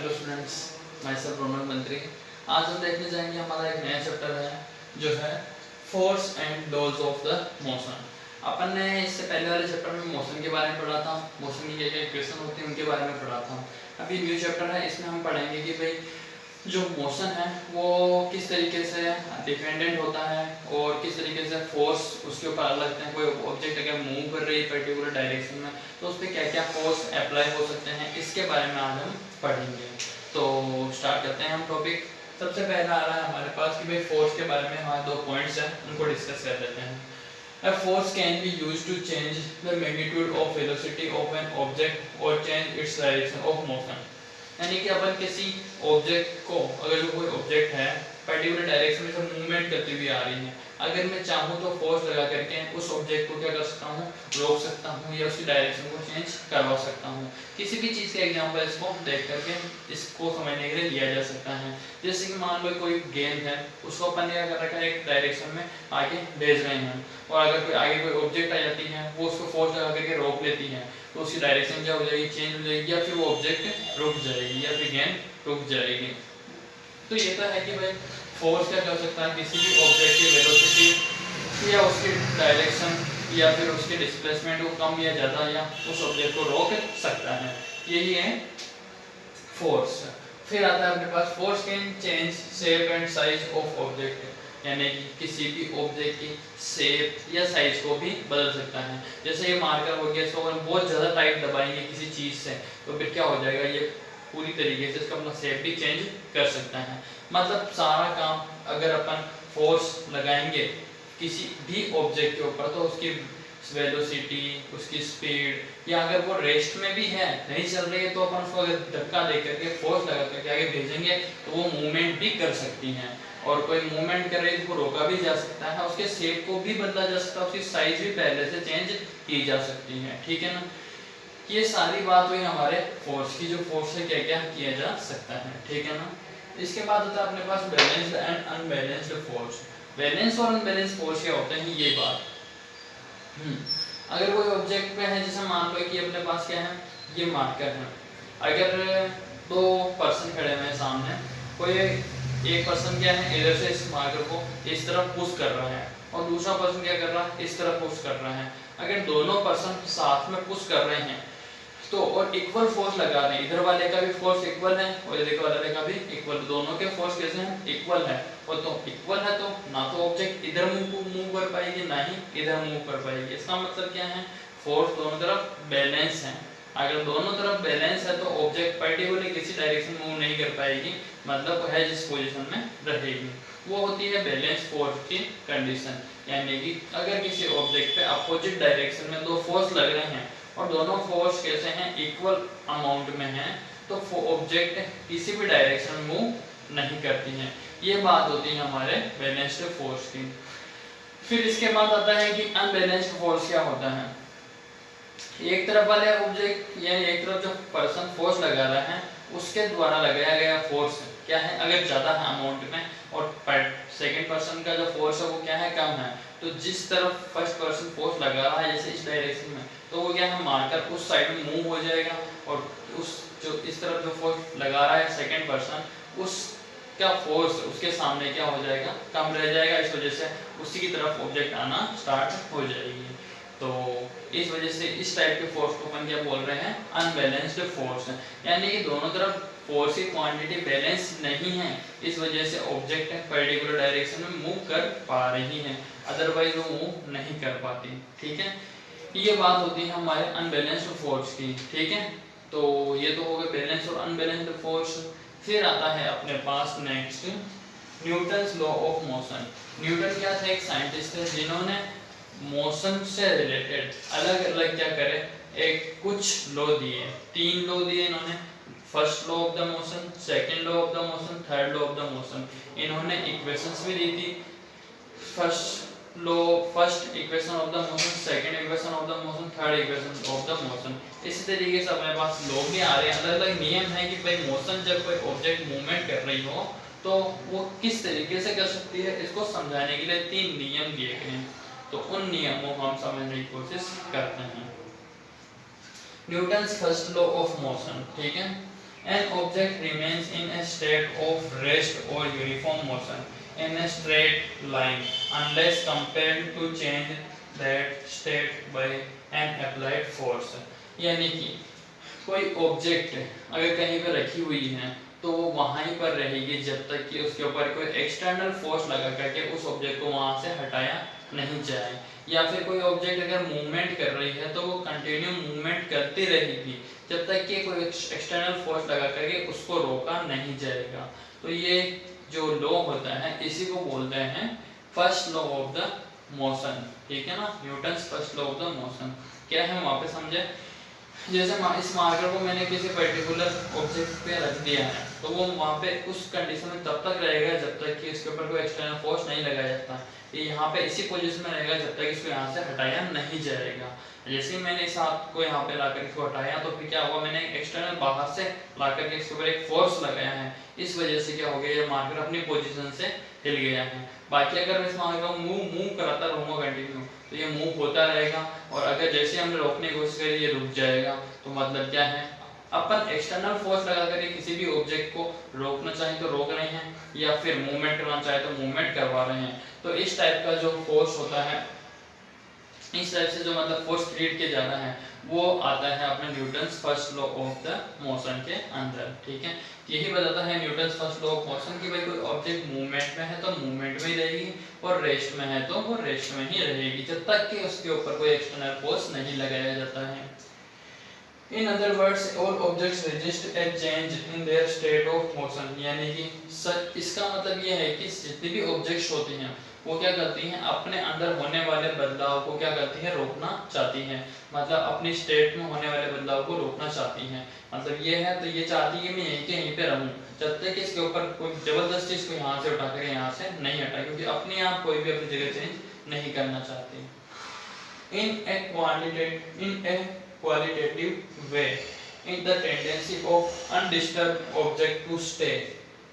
Hello students, मैं सब रोनक मंत्री। आज हम देखने जाएंगे हमारा एक नया चैप्टर है जो है force and laws of the motion. अपन ने इससे पहले वाले चैप्टर में मोशन के बारे में पढ़ा था, मोशन की क्या क्या इक्वेशन होती है उनके बारे में पढ़ा था। अभी न्यू चैप्टर है, इसमें हम पढ़ेंगे कि भाई जो मोशन है वो किस तरीके से डिपेंडेंट होता है और किस तरीके से फोर्स उसके ऊपर अलग लगते हैं। कोई ऑब्जेक्ट अगर मूव कर रही है पर्टिकुलर डायरेक्शन में तो उस पर क्या क्या फोर्स अप्लाई हो सकते हैं, इसके बारे में आज हम पढ़ेंगे। तो स्टार्ट करते हैं हम टॉपिक। सबसे पहला आ रहा है हमारे पास कि भाई फोर्स के बारे में हमारे दो पॉइंट्स हैं, उनको डिस्कस कर लेते हैं। A force can be used to change the magnitude of velocity of an object or change its direction of motion। यानी कि अपन किसी ऑब्जेक्ट को, अगर जो कोई ऑब्जेक्ट है पर्टिकुलर डायरेक्शन में से मूवमेंट करती हुई आ रही है, अगर मैं चाहूँ तो फोर्स लगा करके उस ऑब्जेक्ट को क्या कर सकता हूँ, रोक सकता हूँ या उसकी डायरेक्शन को चेंज करवा सकता हूँ। किसी भी चीज़ के एग्जांपल इसको देख करके इसको समझने के लिए लिया जा सकता है। जैसे कि मान लो कोई गेंद है, उसको अपन ने क्या कर रखा है, एक डायरेक्शन में आगे भेज रहे हैं और अगर कोई आगे कोई ऑब्जेक्ट आ जाती है वो उसको फोर्स लगा करके रोक लेती है तो उसकी डायरेक्शन क्या हो जाएगी, चेंज हो जाएगी, या फिर वो ऑब्जेक्ट रुक जाएगी या फिर गेंद रुक जाएगी। तो ये तो है कि भाई फोर्स क्या कर सकता है, किसी भी ऑब्जेक्ट की वेलोसिटी या उसकी डायरेक्शन या फिर उसके डिस्प्लेसमेंट को कम या ज़्यादा या उस ऑब्जेक्ट को रोक सकता है। यही है फोर्स। फिर आता है अपने पास force can change shape and size of object, यानी कि किसी भी ऑब्जेक्ट की शेप या साइज को भी बदल सकता है। जैसे ये मार्कर हो गया, इसको अगर बहुत ज़्यादा टाइट दबाएंगे किसी चीज़ से तो फिर क्या हो जाएगा, ये पूरी तरीके से इसका अपना शेप भी चेंज कर सकता है। मतलब सारा काम अगर अपन फोर्स लगाएंगे किसी भी ऑब्जेक्ट के ऊपर तो उसकी वेलोसिटी, उसकी स्पीड, या अगर वो रेस्ट में भी है, नहीं चल रही है, तो अपन उसको अगर धक्का दे करके फोर्स लगा करके आगे भेजेंगे तो वो मूवमेंट भी कर सकती हैं। और कोई मूवमेंट कर रही है तो वो रोका भी जा सकता है, उसके शेप को भी बदला जा सकता है, उसकी साइज भी पहले से चेंज की जा सकती है। ठीक है ना। ये सारी बात हुई हमारे फोर्स की, जो फोर्स से क्या क्या किया जा सकता है। ठीक है ना। इसके बाद होता है अपने पास balanced and unbalanced force. Balance और अनबैलेंस फोर्स क्या होते हैं, ये बात। अगर कोई ऑब्जेक्ट पे है, जैसे मान लो कि अपने पास क्या है, ये मार्कर है, अगर दो पर्सन खड़े हुए हैं सामने, कोई एक पर्सन क्या है इधर से इस मार्कर को इस तरफ पुश कर रहा है और दूसरा पर्सन क्या कर रहा है, इस तरफ पुश कर रहा है। अगर दोनों पर्सन साथ में पुश कर रहे हैं तो और इक्वल फोर्स लगा रहे हैं, इधर वाले का भी फोर्स इक्वल है और इधर वाले का भी इक्वल, दोनों के फोर्स कैसे हैं, इक्वल है। और तो इक्वल है तो ना तो ऑब्जेक्ट इधर मूव कर पाएगी ना ही इधर मूव कर पाएगी। इसका मतलब क्या है, फोर्स दोनों तरफ बैलेंस है। अगर दोनों तरफ बैलेंस है तो ऑब्जेक्ट पर्टिकुलरली किसी डायरेक्शन मूव नहीं कर पाएगी, मतलब है जिस पोजीशन में रहेगी, वो होती है बैलेंस फोर्स की कंडीशन। यानी कि अगर किसी ऑब्जेक्ट पे अपोजिट डायरेक्शन में दो फोर्स लग रहे हैं और दोनों फोर्स कैसे हैं, इक्वल अमाउंट में हैं, तो ऑब्जेक्ट किसी भी डायरेक्शन में मूव नहीं करती हैं। ये बात होती है हमारे बैलेंस्ड फोर्स की। फिर इसके बाद आता है कि अनबैलेंस्ड फोर्स क्या होता है। एक तरफ वाले ऑब्जेक्ट या एक तरफ जो पर्सन फोर्स लगा रहा है उसके द्वारा लगाया गया फोर्स क्या है, अगर ज़्यादा है अमाउंट में और सेकंड पर्सन का जो फोर्स है वो क्या है, कम है, तो जिस तरफ फर्स्ट पर्सन फोर्स लगा रहा है जैसे इस डायरेक्शन में, तो वो क्या है, मार्कर उस साइड में मूव हो जाएगा और उस जो इस तरफ जो फोर्स लगा रहा है सेकंड पर्सन, उसका फोर्स उसके सामने क्या हो जाएगा, कम रह जाएगा। इस वजह से उसी की तरफ ऑब्जेक्ट आना स्टार्ट हो जाएगी। तो इस वजह से इस टाइप के फोर्स को अपन क्या बोल रहे हैं, अनबैलेंस्ड फोर्स है। यानी कि दोनों तरफ फोर्स की क्वांटिटी बैलेंस नहीं है, इस वजह से ऑब्जेक्ट पर्टिकुलर डायरेक्शन में मूव कर पा रही है, अदरवाइज वो मूव नहीं कर पाती। ठीक है, ये बात होती है हमारे अनबैलेंस्ड फोर्स की। ठीक है, तो ये तो हो गए बैलेंस और अनबैलेंस्ड फोर्स। फिर आता है अपने पास next Newton's law of motion. Newton क्या थे, एक साइंटिस्ट थे जिन्होंने मोशन से रिलेटेड अलग अलग क्या करे, एक कुछ लॉ दिए, 3 लॉ दिए इन्होंने। First law of the motion, second law of the motion, third law of the motion. इन्होंने इक्वेशंस भी दी थी, first equation of the motion, second equation of the motion, third equation of the motion. इसी तरीके से अपने पास law भी आ रहे हैं, अलग अलग नियम है कि भाई मोशन जब कोई ऑब्जेक्ट मूवमेंट कर रही हो तो वो किस तरीके से कर सकती है, इसको समझाने के लिए 3 नियम दिए गए हैं। तो उन नियमों को हम समझने की कोशिश करते हैं। Newton's first law of motion. ठीक है, An object remains in a state of rest or uniform motion in a straight line unless compelled to change that state by an applied force। यानी कि कोई ऑब्जेक्ट अगर कहीं पर रखी हुई है तो वो वहीं पर रहेगी जब तक कि उसके ऊपर कोई एक्सटर्नल फोर्स लगा करके उस ऑब्जेक्ट को वहां से हटाया नहीं जाए। या फिर कोई ऑब्जेक्ट अगर मूवमेंट कर रही है तो वो कंटिन्यू मूवमेंट करती रहेगी जब तक कि कोई एक्सटर्नल फोर्स लगा करके उसको रोका नहीं जाएगा। तो ये जो लॉ होता है इसी को बोलते हैं first law of the motion. ठीक है ना, Newton's first law of the motion. क्या है वहां पे समझे, जैसे इस मार्कर को मैंने किसी पर्टिकुलर ऑब्जेक्ट पे रख दिया है तो वो वहाँ पे उस कंडीशन में तब तक रहेगा जब तक कि इसके ऊपर कोई एक्सटर्नल फोर्स नहीं लगाया जाता। ये यहाँ पे इसी पोजीशन में रहेगा जब तक इसको यहाँ से हटाया नहीं जाएगा। जैसे ही मैंने इस हाथ को यहाँ पे लाकर इसको हटाया तो फिर क्या हुआ, मैंने एक्सटर्नल बाहर से लाकर के इसके ऊपर एक फोर्स लगाया है, इस वजह से क्या हो गया, ये मार्कर अपनी पोजीशन से हिल गया है। बाकी अगर मैं इस मार्कर को मूव कराता रहूँगा कंटिन्यू तो ये मूव होता रहेगा, और अगर जैसे हमने रोकने की कोशिश करी ये रुक जाएगा। तो मतलब क्या है, अपन एक्सटर्नल फोर्स लगा कर किसी भी ऑब्जेक्ट को रोकना चाहे तो रोक रहे हैं, या फिर मूवमेंट करना चाहे तो मूवमेंट करवा रहे हैं। तो इस टाइप का जो फोर्स होता है, इस टाइप से जो मतलब फोर्स क्रिएट किया जाना है वो आता है अपने Newton's first law of the motion के अंदर। ठीक है, यही बताता है Newton's first law of motion कि भाई कोई ऑब्जेक्ट मूवमेंट में है तो मूवमेंट में ही रहेगी, और रेस्ट में है तो वो रेस्ट में ही रहेगी जब तक कि उसके ऊपर कोई एक्सटर्नल फोर्स नहीं लगाया जाता है। In other words, all objects resist a change in their state of motion। यानी कि इसका मतलब ये है कि जितनी भी ऑब्जेक्ट्स होती हैं वो क्या करती हैं, अपने अंदर होने वाले बदलाव को क्या करती है, रोकना चाहती हैं। मतलब अपनी स्टेट में होने वाले बदलाव को रोकना चाहती हैं। मतलब ये है तो ये चाहती है मैं यहीं के यहीं पे रहूं जब तक कि इसके ऊपर कोई जबरदस्ती इसको यहाँ से उठा कर यहाँ से नहीं हटा, क्योंकि अपने आप कोई भी अपनी जगह चेंज नहीं करना चाहती। In a qualitative way, in the tendency of undisturbed object to stay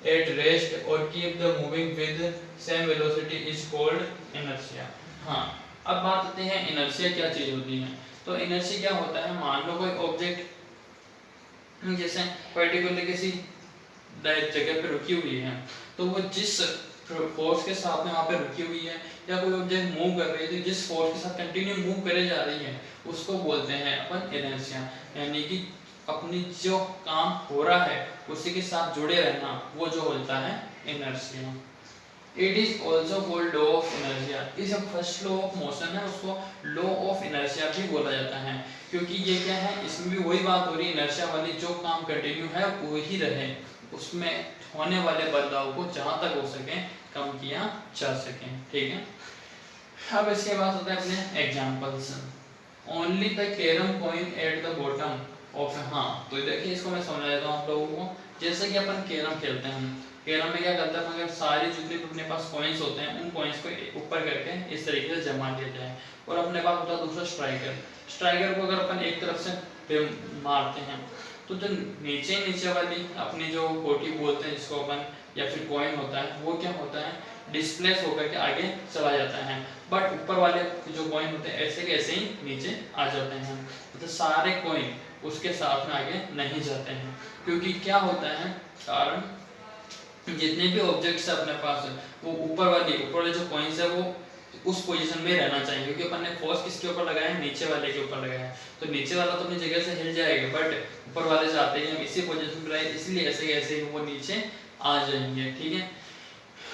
at rest or keep the moving with same velocity is called inertia। हाँ, अब बात आती है इनर्शिया क्या चीज होती है। तो इनर्शिया क्या होता है, मान लो कोई ऑब्जेक्ट जैसे पर्टिकुलर किसी जगह पे रुकी हुई है तो वो जिस फोर्स के साथ में वहाँ पे रुकी हुई है, या कोई ऑब्जेक्ट मूव कर रही है तो जिस फोर्स के साथ कंटिन्यू मूव करे जा रही है उसको बोलते हैं अपन इनर्शिया। यानी कि अपनी जो काम हो रहा है उसी के साथ जुड़े रहना वो जो होता है inertia. It is also called law of inertia. इस फर्स्ट लॉ ऑफ मोशन है उसको लॉ ऑफ इनर्शिया भी बोला जाता है, क्योंकि ये क्या है, इसमें भी वही बात हो रही है, इनर्शिया वाली जो काम कंटिन्यू है वो ही रहे, उसमें होने वाले बदलाव को जहां तक हो सके कम किया जा सके। ठीक है, अब इसके बाद होता है अपने examples. Only the carrom coin at the bottom of. हाँ, तो देखिए इसको मैं समझा देता हूँ आप लोगों को। जैसे कि अपन कैरम खेलते हैं, कैरम में क्या करते हैं, अगर सारी जितने अपने पास कॉइन्स होते हैं उन कॉइन्स को ऊपर करके इस तरीके से जमा लेते हैं, और अपने पास होता है दूसरा स्ट्राइकर। स्ट्राइकर को अगर अपन एक तरफ से मारते हैं तो जो नीचे वाली अपनी जो कोटी बोलते हैं जिसको अपन, या फिर कॉइन होता है, वो क्या होता है, डिस्प्लेस होकर के आगे चला जाता है। बट ऊपर वाले जो कॉइन होते हैं ऐसे के ऐसे ही नीचे आ जाते हैं। तो सारे कॉइन उसके साथ में आगे नहीं जाते हैं, क्योंकि क्या होता है कारण, जितने भी ऑब्जेक्ट्स है अपने पास वो ऊपर वाले जो कॉइन्स है वो उस पोजीशन में रहना चाहिए, क्योंकि अपन ने फोर्स किसके ऊपर लगाया है, नीचे वाले के ऊपर लगाया है। तो नीचे वाला तो अपनी जगह से हिल जाएगा, बट ऊपर वाले चाहते हैं हम इसी पोजीशन में रहे, इसलिए ऐसे कैसे वो नीचे आ जाएंगे। ठीक है,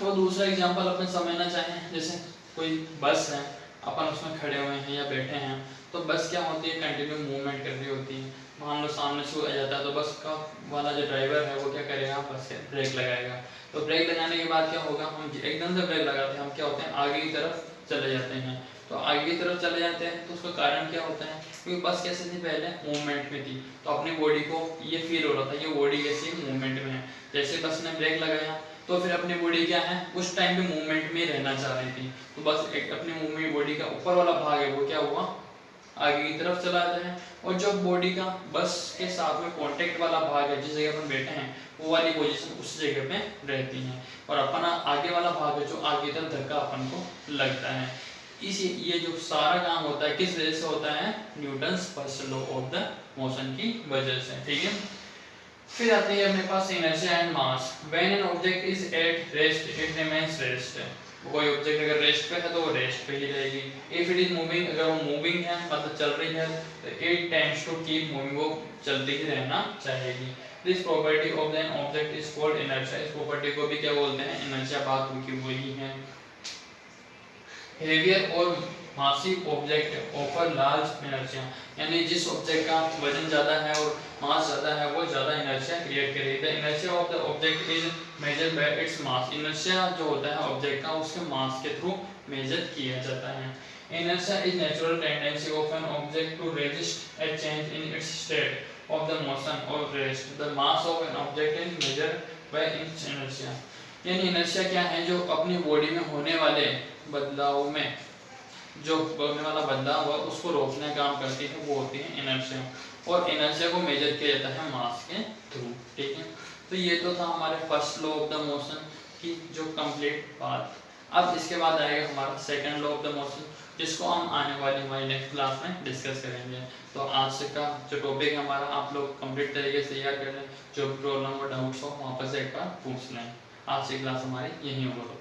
तो दूसरा एग्जांपल अपन समझना चाहें, जैसे कोई बस है, अपन उसमें खड़े हुए हैं या बैठे हैं, तो बस क्या होती है, कंटिन्यू मूवमेंट कर रही होती है। मान लो सामने से आ जाता है तो बस का वाला जो ड्राइवर है वो क्या करेगा, बस के ब्रेक लगाएगा। तो ब्रेक लगाने के बाद क्या होगा, हम एकदम से ब्रेक लगाते हैं, हम क्या होते हैं आगे की तरफ चले जाते हैं। तो आगे की तरफ चले जाते हैं तो उसका कारण क्या होता है, क्योंकि बस कैसे थी, पहले मूवमेंट में थी, तो अपनी बॉडी को ये फील हो रहा था ये बॉडी कैसी मूवमेंट में है। जैसे बस ने ब्रेक लगाया तो फिर अपनी बॉडी क्या है, उस टाइम पे मूवमेंट में रहना चाह रही थी, तो बस एक अपनी मूवमेंट बॉडी का ऊपर वाला भाग है वो क्या हुआ, आगे की तरफ चला जाता है। और जो बॉडी का बस के साथ में कांटेक्ट वाला भाग है, जिस जगह पर बैठे हैं वो वाली पोजीशन उस जगह पे रहती है, और अपना आगे वाला भाग है जो आगे तरफ धक्का अपन को लगता है। इस ये जो सारा काम होता है किस वजह से होता है, Newton's first law of the motion की वजह से। ठीक है, फिर आती है अपने पास inertia and mass. When an object is at rest it remains rest. कोई ऑब्जेक्ट अगर रेस्ट पे है तो वो रेस्ट पे ही रहेगी। इफ इट इज मूविंग, अगर वो मूविंग है मतलब चल रही है, तो it tends to keep moving, वो चलती ही रहना चाहेगी। This property of an object is called inertia. इस प्रॉपर्टी को भी क्या बोलते हैं? इनर्शिया। बात उनकी वही है। Heavier or massive object offer large inertia, यानी जिस ऑब्जेक्ट का वजन ज्यादा है और मास ज्यादा है वो ज्यादा इनर्शिया क्रिएट करेगी। The inertia of the object is measured by its mass. Inertia जो होता है ऑब्जेक्ट का उसके मास के थ्रू मेजर किया जाता है। Inertia is natural tendency of an object to resist a change in its state of the motion और rest. The mass of an object is measured by its inertia. यानी inertia क्या है? जो अपनी body में होने वाले बदलाव में, जो होने वाला बदलाव है उसको रोकने का काम करती है, वो होती है इनर्शिया। और इनर्शिया को मेजर किया जाता है मास के थ्रू। ठीक है, तो ये तो था हमारे first law of the motion की जो कंप्लीट बात। अब इसके बाद आएगा हमारा second law of the motion, जिसको हम आने वाली हमारी नेक्स्ट क्लास में डिस्कस करेंगे। तो आज का जो टॉपिक है हमारा, आप लोग कंप्लीट तरीके से याद कर लें। जो प्रॉब्लम और डाउट्स हो वापस एक बार पूछ लें। आज की क्लास हमारी यही होगा।